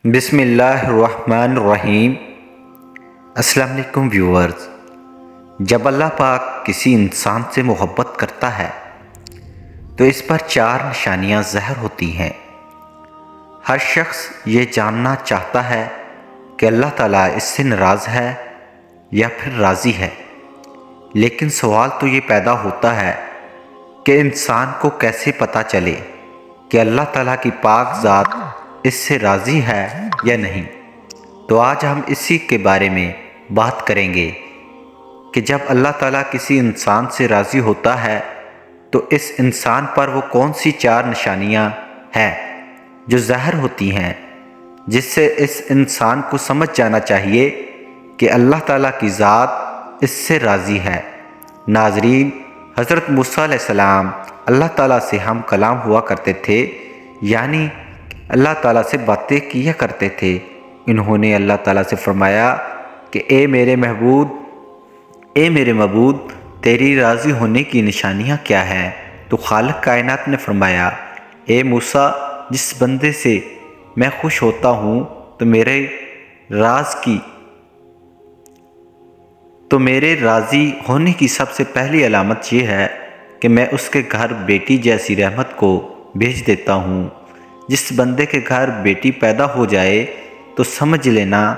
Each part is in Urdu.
بسم اللہ الرحمن الرحیم۔ السلام علیکم ویورز۔ جب اللہ پاک کسی انسان سے محبت کرتا ہے تو اس پر 4 نشانیاں ظاہر ہوتی ہیں۔ ہر شخص یہ جاننا چاہتا ہے کہ اللہ تعالیٰ اس سے ناراض ہے یا پھر راضی ہے، لیکن سوال تو یہ پیدا ہوتا ہے کہ انسان کو کیسے پتہ چلے کہ اللہ تعالیٰ کی پاک ذات اس سے راضی ہے یا نہیں۔ تو آج ہم اسی کے بارے میں بات کریں گے کہ جب اللہ تعالیٰ کسی انسان سے راضی ہوتا ہے تو اس انسان پر وہ کون سی 4 نشانیاں ہیں جو ظاہر ہوتی ہیں، جس سے اس انسان کو سمجھ جانا چاہیے کہ اللہ تعالیٰ کی ذات اس سے راضی ہے۔ ناظرین، حضرت موسیٰ علیہ السلام اللہ تعالیٰ سے ہم کلام ہوا کرتے تھے، یعنی اللہ تعالیٰ سے باتیں کیا کرتے تھے۔ انہوں نے اللہ تعالیٰ سے فرمایا کہ اے میرے معبود، تیری راضی ہونے کی نشانیاں کیا ہیں؟ تو خالق کائنات نے فرمایا، اے موسیٰ، جس بندے سے میں خوش ہوتا ہوں تو میرے راضی ہونے کی سب سے پہلی علامت یہ ہے کہ میں اس کے گھر بیٹی جیسی رحمت کو بھیج دیتا ہوں۔ جس بندے کے گھر بیٹی پیدا ہو جائے تو سمجھ لینا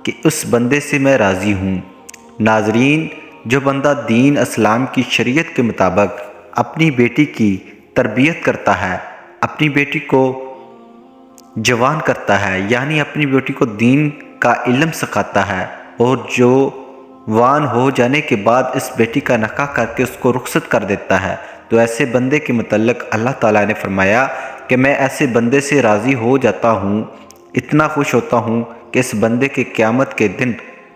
کہ اس بندے سے میں راضی ہوں۔ ناظرین، جو بندہ دین اسلام کی شریعت کے مطابق اپنی بیٹی کی تربیت کرتا ہے، اپنی بیٹی کو جوان کرتا ہے، یعنی اپنی بیٹی کو دین کا علم سکھاتا ہے، اور جو وان ہو جانے کے بعد اس بیٹی کا نکاح کر کے اس کو رخصت کر دیتا ہے، تو ایسے بندے کے متعلق اللہ تعالیٰ نے فرمایا کہ میں ایسے بندے سے راضی ہو جاتا ہوں، اتنا خوش ہوتا ہوں کہ اس بندے کے قیامت کے دن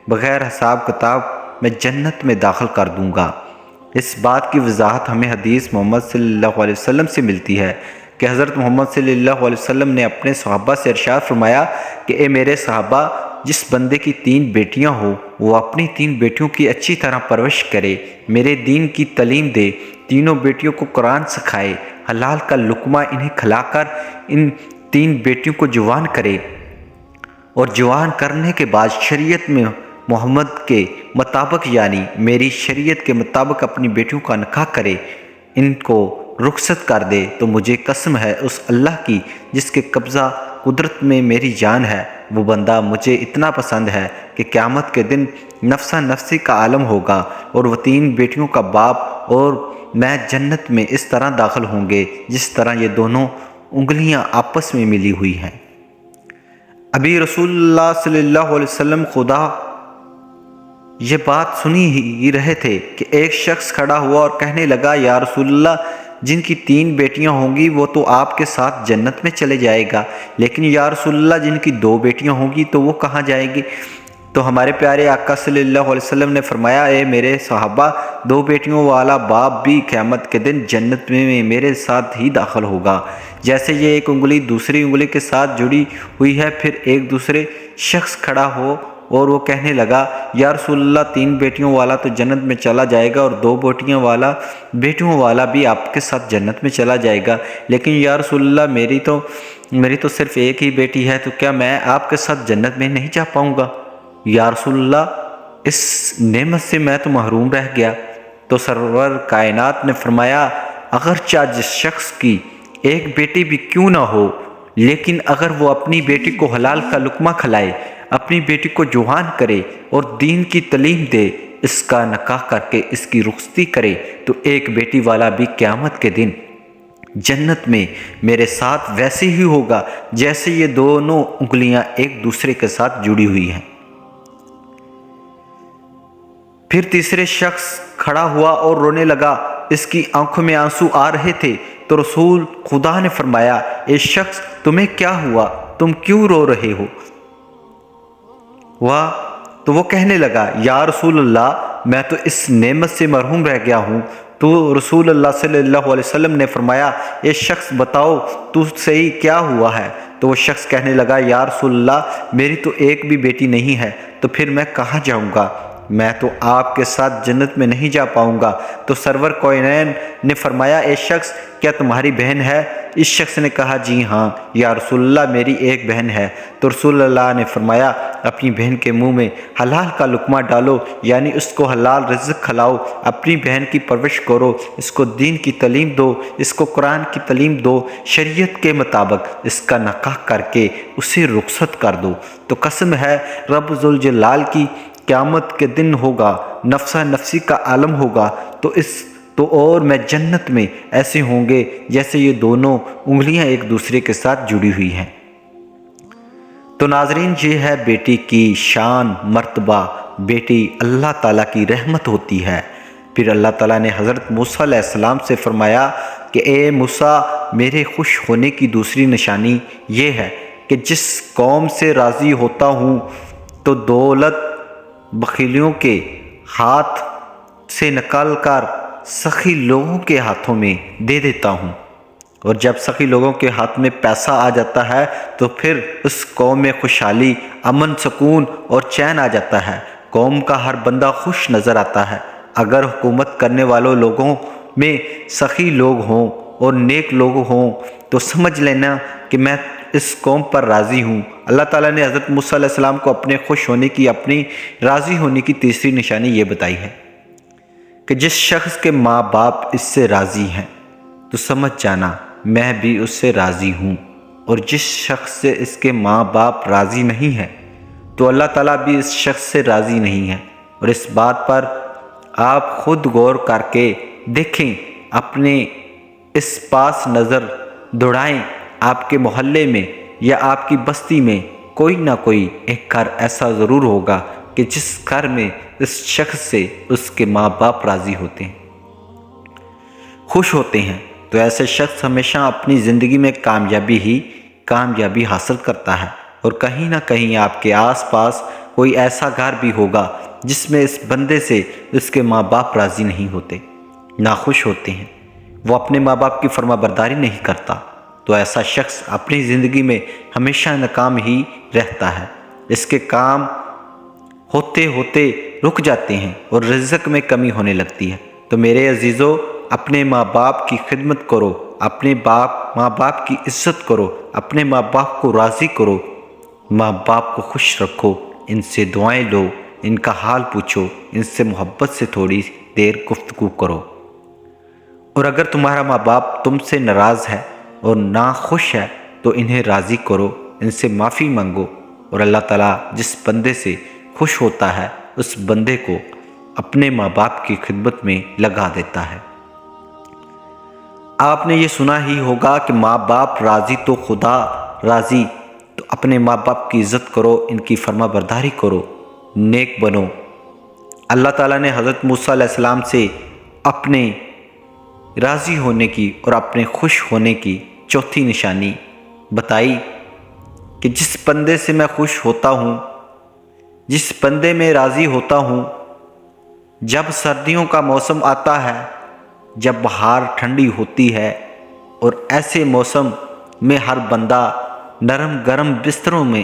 بغیر حساب کتاب میں جنت میں داخل کر دوں گا۔ اس بات کی وضاحت ہمیں حدیث محمد صلی اللہ علیہ وسلم سے ملتی ہے کہ حضرت محمد صلی اللہ علیہ وسلم نے اپنے صحابہ سے ارشاد فرمایا کہ اے میرے صحابہ، جس بندے کی 3 بیٹیاں ہوں وہ اپنی 3 بیٹیوں کی اچھی طرح پرورش کرے، میرے دین کی تعلیم دے، تینوں بیٹیوں کو قرآن سکھائے، حلال کا لقمہ انہیں کھلا کر ان 3 بیٹیوں کو جوان کرے، اور جوان کرنے کے بعد شریعت میں محمد کے مطابق یعنی میری شریعت کے مطابق اپنی بیٹیوں کا نکاح کرے، ان کو رخصت کر دے، تو مجھے قسم ہے اس اللہ کی جس کے قبضہ قدرت میں میری جان ہے، وہ بندہ مجھے اتنا پسند ہے کہ قیامت کے دن نفسا نفسی کا عالم ہوگا، اور وہ 3 بیٹیوں کا باپ اور میں جنت میں اس طرح داخل ہوں گے جس طرح یہ دونوں انگلیاں آپس میں ملی ہوئی ہیں۔ ابھی رسول اللہ صلی اللہ علیہ وسلم خدا یہ بات سنی ہی رہے تھے کہ ایک شخص کھڑا ہوا اور کہنے لگا، یا رسول اللہ، جن کی 3 بیٹیاں ہوں گی وہ تو آپ کے ساتھ جنت میں چلے جائے گا، لیکن یا رسول اللہ جن کی 2 بیٹیاں ہوں گی تو وہ کہاں جائے گی؟ تو ہمارے پیارے آقا صلی اللہ علیہ وسلم نے فرمایا، اے میرے صحابہ، 2 بیٹیوں والا باپ بھی قیامت کے دن جنت میں میرے ساتھ ہی داخل ہوگا۔ جیسے یہ ایک انگلی دوسری انگلی کے ساتھ جڑی ہوئی ہے، پھر ایک دوسرے شخص کھڑا ہو اور وہ کہنے لگا، یا رسول اللہ، 3 بیٹیوں والا تو جنت میں چلا جائے گا اور 2 بیٹیوں والا بھی آپ کے ساتھ جنت میں چلا جائے گا، لیکن یا رسول اللہ میری تو صرف ایک ہی بیٹی ہے، تو کیا میں آپ کے ساتھ جنت میں نہیں جا پاؤں گا؟ یا رسول اللہ، اس نعمت سے میں تو محروم رہ گیا۔ تو سرور کائنات نے فرمایا، اگرچہ جس شخص کی ایک بیٹی بھی کیوں نہ ہو، لیکن اگر وہ اپنی بیٹی کو حلال کا لقمہ کھلائے، اپنی بیٹی کو جوان کرے اور دین کی تعلیم دے، اس کا نکاح کر کے اس کی رخصتی کرے، تو ایک بیٹی والا بھی قیامت کے دن جنت میں میرے ساتھ ویسے ہی ہوگا جیسے یہ دونوں انگلیاں ایک دوسرے کے ساتھ جڑی ہوئی ہیں۔ پھر تیسرے شخص کھڑا ہوا اور رونے لگا، اس کی آنکھوں میں آنسو آ رہے تھے، تو رسول خدا نے فرمایا، اے شخص، تمہیں کیا ہوا؟ تم کیوں رو رہے ہو؟ تو وہ کہنے لگا، یا رسول اللہ، میں تو اس نعمت سے محروم رہ گیا ہوں۔ تو رسول اللہ صلی اللہ علیہ وسلم نے فرمایا، اے شخص، بتاؤ تجھ سے ہی کیا ہوا ہے؟ تو وہ شخص کہنے لگا، یا رسول اللہ، میری تو ایک بھی بیٹی نہیں ہے، تو پھر میں کہاں جاؤں گا؟ میں تو آپ کے ساتھ جنت میں نہیں جا پاؤں گا۔ تو سرور کائنین نے فرمایا، اے شخص، کیا تمہاری بہن ہے؟ اس شخص نے کہا جی ہاں یا رسول اللہ میری ایک بہن ہے۔ تو رسول اللہ نے فرمایا اپنی بہن کے منہ میں حلال کا لقمہ ڈالو، یعنی اس کو حلال رزق کھلاؤ، اپنی بہن کی پرورش کرو، اس کو دین کی تعلیم دو، اس کو قرآن کی تعلیم دو، شریعت کے مطابق اس کا نکاح کر کے اسے رخصت کر دو۔ تو قسم ہے رب ذوالجلال کی، قیامت کے دن ہوگا، نفسا نفسی کا عالم ہوگا، تو اور میں جنت میں ایسے ہوں گے جیسے یہ دونوں انگلیاں ایک دوسرے کے ساتھ جڑی ہوئی ہیں۔ تو ناظرین، یہ ہے بیٹی کی شان مرتبہ، بیٹی اللہ تعالیٰ کی رحمت ہوتی ہے۔ پھر اللہ تعالیٰ نے حضرت موسیٰ علیہ السلام سے فرمایا کہ اے موسیٰ، میرے خوش ہونے کی دوسری نشانی یہ ہے کہ جس قوم سے راضی ہوتا ہوں تو دولت بخیلیوں کے ہاتھ سے نکال کر سخی لوگوں کے ہاتھوں میں دے دیتا ہوں، اور جب سخی لوگوں کے ہاتھ میں پیسہ آ جاتا ہے تو پھر اس قوم میں خوشحالی، امن، سکون اور چین آ جاتا ہے۔ قوم کا ہر بندہ خوش نظر آتا ہے۔ اگر حکومت کرنے والوں لوگوں میں سخی لوگ ہوں اور نیک لوگ ہوں تو سمجھ لینا کہ میں اس قوم پر راضی ہوں۔ اللہ تعالیٰ نے حضرت موسیٰ علیہ السلام کو اپنے خوش ہونے کی، اپنی راضی ہونے کی تیسری نشانی یہ بتائی ہے کہ جس شخص کے ماں باپ اس سے راضی ہیں تو سمجھ جانا میں بھی اس سے راضی ہوں، اور جس شخص سے اس کے ماں باپ راضی نہیں ہیں تو اللہ تعالیٰ بھی اس شخص سے راضی نہیں ہے۔ اور اس بات پر آپ خود غور کر کے دیکھیں، اپنے اس پاس نظر دوڑائیں، آپ کے محلے میں یا آپ کی بستی میں کوئی نہ کوئی ایک گھر ایسا ضرور ہوگا کہ جس گھر میں اس شخص سے اس کے ماں باپ راضی ہوتے ہیں، خوش ہوتے ہیں۔ تو ایسے شخص ہمیشہ اپنی زندگی میں کامیابی حاصل کرتا ہے، اور کہیں نہ کہیں آپ کے آس پاس کوئی ایسا گھر بھی ہوگا جس میں اس بندے سے اس کے ماں باپ راضی نہیں ہوتے، ناخوش ہوتے ہیں، وہ اپنے ماں باپ کی فرما برداری نہیں کرتا۔ تو ایسا شخص اپنی زندگی میں ہمیشہ ناکام ہی رہتا ہے، اس کے کام ہوتے ہوتے رک جاتے ہیں اور رزق میں کمی ہونے لگتی ہے۔ تو میرے عزیزو، اپنے ماں باپ کی خدمت کرو، اپنے ماں باپ کی عزت کرو، اپنے ماں باپ کو راضی کرو، ماں باپ کو خوش رکھو، ان سے دعائیں لو، ان کا حال پوچھو، ان سے محبت سے تھوڑی دیر گفتگو کرو۔ اور اگر تمہارا ماں باپ تم سے ناراض ہے اور ناخوش ہے تو انہیں راضی کرو، ان سے معافی مانگو، اور اللہ تعالیٰ جس بندے سے خوش ہوتا ہے اس بندے کو اپنے ماں باپ کی خدمت میں لگا دیتا ہے۔ آپ نے یہ سنا ہی ہوگا کہ ماں باپ راضی تو خدا راضی۔ تو اپنے ماں باپ کی عزت کرو، ان کی فرما برداری کرو، نیک بنو۔ اللہ تعالیٰ نے حضرت موسیٰ علیہ السلام سے اپنے راضی ہونے کی اور اپنے خوش ہونے کی چوتھی نشانی بتائی کہ جس بندے سے میں خوش ہوتا ہوں، جس بندے میں راضی ہوتا ہوں، جب سردیوں کا موسم آتا ہے، جب بہار ٹھنڈی ہوتی ہے، اور ایسے موسم میں ہر بندہ نرم گرم بستروں میں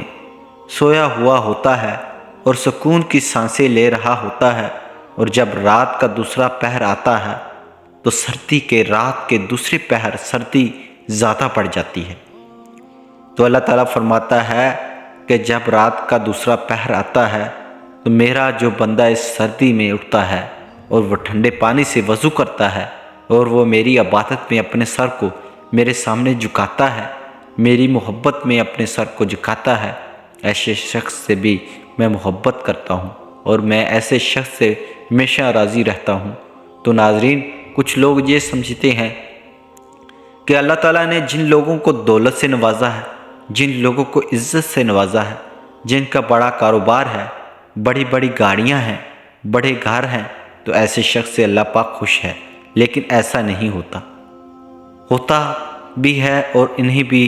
سویا ہوا ہوتا ہے اور سکون کی سانسیں لے رہا ہوتا ہے، اور جب رات کا دوسرا پہر آتا ہے تو سردی کے رات کے دوسرے پہر سردی زیادہ پڑ جاتی ہے۔ تو اللہ تعالیٰ فرماتا ہے کہ جب رات کا دوسرا پہر آتا ہے تو میرا جو بندہ اس سردی میں اٹھتا ہے اور وہ ٹھنڈے پانی سے وضو کرتا ہے اور وہ میری عبادت میں اپنے سر کو میرے سامنے جھکاتا ہے، میری محبت میں اپنے سر کو جھکاتا ہے، ایسے شخص سے بھی میں محبت کرتا ہوں اور میں ایسے شخص سے ہمیشہ راضی رہتا ہوں۔ تو ناظرین، کچھ لوگ یہ سمجھتے ہیں کہ اللہ تعالیٰ نے جن لوگوں کو دولت سے نوازا ہے، جن لوگوں کو عزت سے نوازا ہے، جن کا بڑا کاروبار ہے، بڑی بڑی گاڑیاں ہیں، بڑے گھر ہیں، تو ایسے شخص سے اللہ پاک خوش ہے۔ لیکن ایسا نہیں ہوتا بھی ہے، اور انہیں بھی،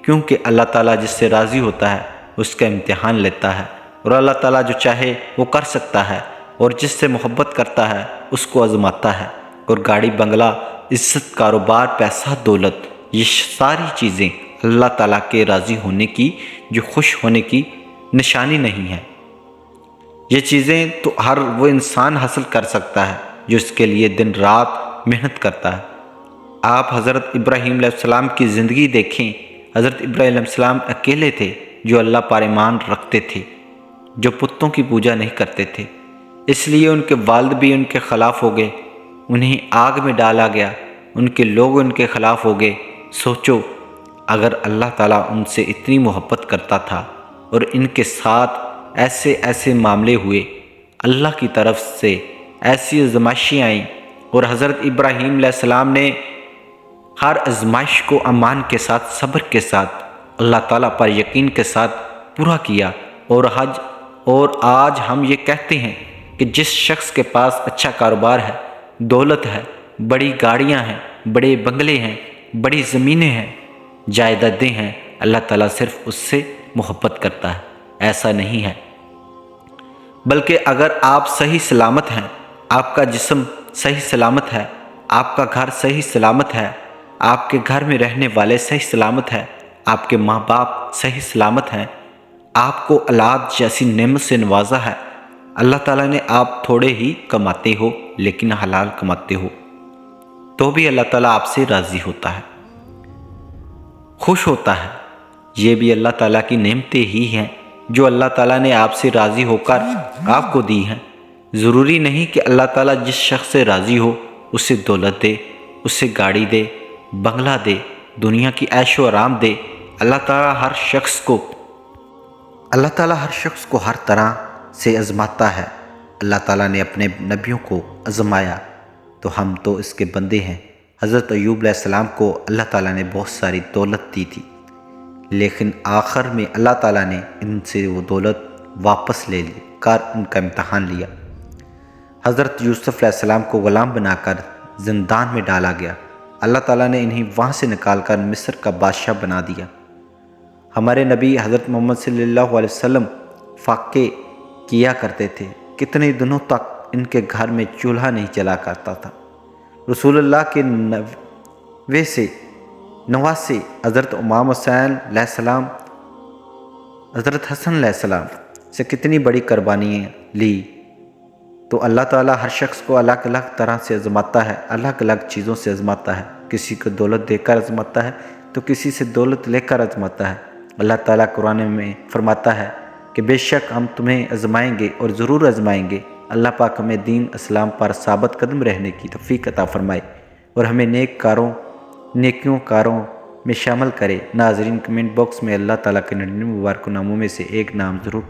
کیونکہ اللہ تعالیٰ جس سے راضی ہوتا ہے اس کا امتحان لیتا ہے، اور اللہ تعالیٰ جو چاہے وہ کر سکتا ہے، اور جس سے محبت کرتا ہے اس کو آزماتا ہے۔ اور گاڑی بنگلہ، عزت، کاروبار، پیسہ، دولت، یہ ساری چیزیں اللہ تعالیٰ کے راضی ہونے کی، جو خوش ہونے کی نشانی نہیں ہے۔ یہ چیزیں تو ہر وہ انسان حاصل کر سکتا ہے جو اس کے لیے دن رات محنت کرتا ہے، آپ حضرت ابراہیم علیہ السلام کی زندگی دیکھیں۔ حضرت ابراہیم علیہ السلام اکیلے تھے جو اللہ پر ایمان رکھتے تھے، جو بتوں کی پوجا نہیں کرتے تھے۔ اس لیے ان کے والد بھی ان کے خلاف ہو گئے، انہیں آگ میں ڈالا گیا، ان کے لوگ ان کے خلاف ہو گئے۔ سوچو، اگر اللہ تعالیٰ ان سے اتنی محبت کرتا تھا اور ان کے ساتھ ایسے معاملے ہوئے، اللہ کی طرف سے ایسی آزمائشیں آئیں، اور حضرت ابراہیم علیہ السلام نے ہر آزمائش کو امان کے ساتھ، صبر کے ساتھ، اللہ تعالیٰ پر یقین کے ساتھ پورا کیا۔ اور آج ہم یہ کہتے ہیں کہ جس شخص کے پاس اچھا کاروبار ہے، دولت ہے، بڑی گاڑیاں ہیں، بڑے بنگلے ہیں، بڑی زمینیں ہیں، جائیدادیں ہیں، اللہ تعالیٰ صرف اس سے محبت کرتا ہے۔ ایسا نہیں ہے، بلکہ اگر آپ صحیح سلامت ہیں، آپ کا جسم صحیح سلامت ہے، آپ کا گھر صحیح سلامت ہے، آپ کے گھر میں رہنے والے صحیح سلامت ہیں، آپ کے ماں باپ صحیح سلامت ہیں، آپ کو اولاد جیسی نعمت سے نوازا ہے، اللہ تعالیٰ نے، آپ تھوڑے ہی کماتے ہو لیکن حلال کماتے ہو، تو بھی اللہ تعالیٰ آپ سے راضی ہوتا ہے، خوش ہوتا ہے۔ یہ بھی اللہ تعالیٰ کی نعمتیں ہی ہیں جو اللہ تعالیٰ نے آپ سے راضی ہو کر آپ کو دی ہیں۔ ضروری نہیں کہ اللہ تعالیٰ جس شخص سے راضی ہو اسے دولت دے، اسے گاڑی دے، بنگلہ دے، دنیا کی عیش و آرام دے۔ اللہ تعالیٰ ہر شخص کو ہر طرح سے آزماتا ہے۔ اللہ تعالیٰ نے اپنے نبیوں کو آزمایا تو ہم تو اس کے بندے ہیں۔ حضرت ایوب علیہ السلام کو اللہ تعالیٰ نے بہت ساری دولت دی تھی، لیکن آخر میں اللہ تعالیٰ نے ان سے وہ دولت واپس لے کر ان کا امتحان لیا۔ حضرت یوسف علیہ السلام کو غلام بنا کر زندان میں ڈالا گیا، اللہ تعالیٰ نے انہیں وہاں سے نکال کر مصر کا بادشاہ بنا دیا۔ ہمارے نبی حضرت محمد صلی اللہ علیہ وسلم فاقے کیا کرتے تھے، کتنے دنوں تک ان کے گھر میں چولہا نہیں جلا کرتا تھا۔ رسول اللہ کے نواسے حضرت امام حسین علیہ السلام، حضرت حسن علیہ السلام سے کتنی بڑی قربانیاں لی۔ تو اللہ تعالیٰ ہر شخص کو الگ الگ طرح سے آزماتا ہے، الگ الگ چیزوں سے آزماتا ہے۔ کسی کو دولت دے کر آزماتا ہے تو کسی سے دولت لے کر آزماتا ہے۔ اللہ تعالیٰ قرآن میں فرماتا ہے کہ بے شک ہم تمہیں آزمائیں گے اور ضرور آزمائیں گے۔ اللہ پاک ہمیں دین اسلام پر ثابت قدم رہنے کی توفیق عطا فرمائے اور ہمیں نیکیوں کاروں میں شامل کرے۔ ناظرین، کمنٹ باکس میں اللہ تعالیٰ کے 99 مبارک ناموں میں سے ایک نام ضرور